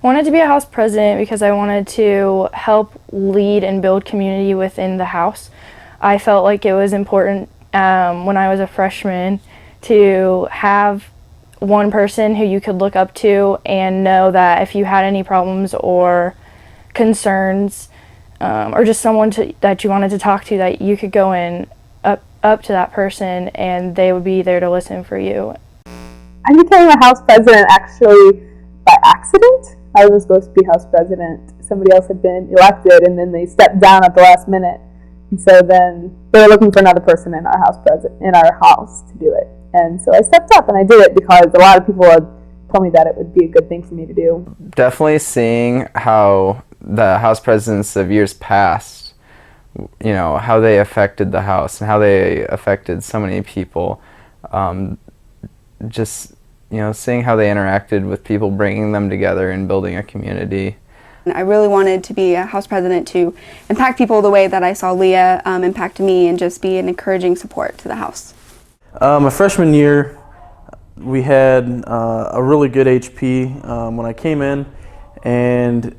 Wanted to be a house president because I wanted to help lead and build community within the house. I felt like it was important when I was a freshman to have one person who you could look up to and know that if you had any problems or concerns or just someone that you wanted to talk to, that you could go in up to that person and they would be there to listen for you. I became a house president actually by accident. I was supposed to be house president. Somebody else had been elected and then they stepped down at the last minute. And so then they were looking for another person in our house to do it. And so I stepped up and I did it because a lot of people had told me that it would be a good thing for me to do. Definitely seeing how the house presidents of years past, how they affected the house and how they affected so many people. Seeing how they interacted with people, bringing them together and building a community. I really wanted to be a house president to impact people the way that I saw Leah impact me and just be an encouraging support to the house. My freshman year, we had a really good HP when I came in, and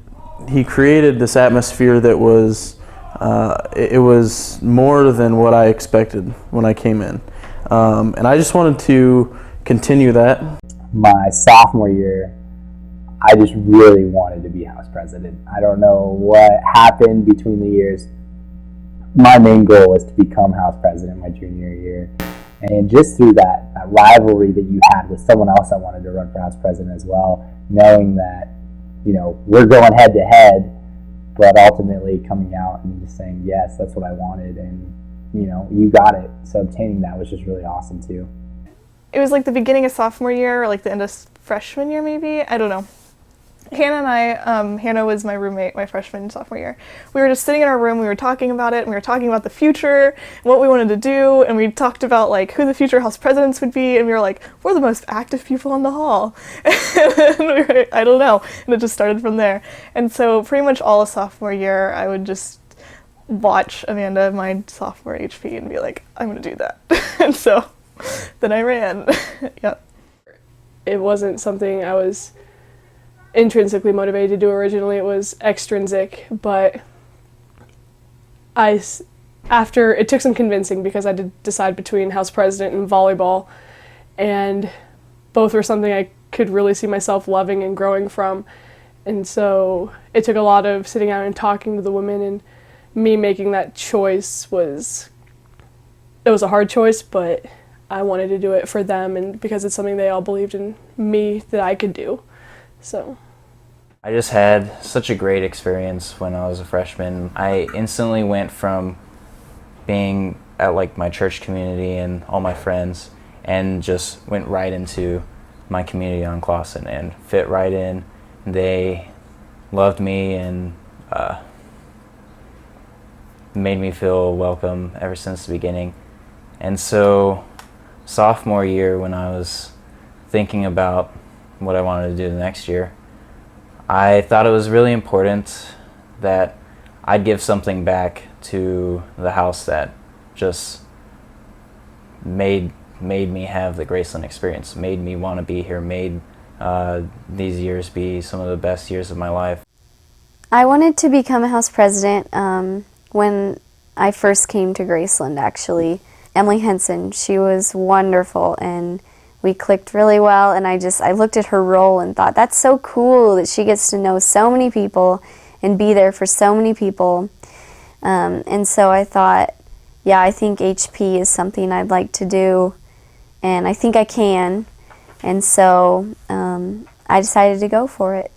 he created this atmosphere that was it was more than what I expected when I came in, and I just wanted to continue that. My sophomore year, I just really wanted to be house president. I don't know what happened between the years. My main goal was to become house president my junior year. And just through that rivalry that you had with someone else that wanted to run for house president as well, knowing that, we're going head to head, but ultimately coming out and just saying, yes, that's what I wanted, and, you got it. So obtaining that was just really awesome too. It was like the beginning of sophomore year or like the end of freshman year maybe, I don't know. Hannah and I, Hannah was my roommate my freshman and sophomore year. We were just sitting in our room, we were talking about it, and we were talking about the future, what we wanted to do, and we talked about like who the future house presidents would be, and we were like, we're the most active people in the hall. And we were, I don't know, and it just started from there. And so pretty much all of sophomore year, I would just watch Amanda, my sophomore HP, and be like, I'm gonna do that. And so then I ran. Yep. It wasn't something I was intrinsically motivated to do originally. It was extrinsic, but after it took some convincing because I did decide between house president and volleyball, and both were something I could really see myself loving and growing from. And so it took a lot of sitting down and talking to the women, and me making that choice it was a hard choice, but I wanted to do it for them and because it's something they all believed in me that I could do. So I just had such a great experience when I was a freshman. I instantly went from being at like my church community and all my friends and just went right into my community on Clawson and fit right in. They loved me and made me feel welcome ever since the beginning. And so sophomore year, when I was thinking about what I wanted to do the next year, I thought it was really important that I'd give something back to the house that just made me have the Graceland experience, made me want to be here, made these years be some of the best years of my life. I wanted to become a house president when I first came to Graceland, actually. Emily Henson, she was wonderful, and we clicked really well, and I looked at her role and thought, that's so cool that she gets to know so many people and be there for so many people. And so I thought, yeah, I think HP is something I'd like to do, and I think I can. And so I decided to go for it.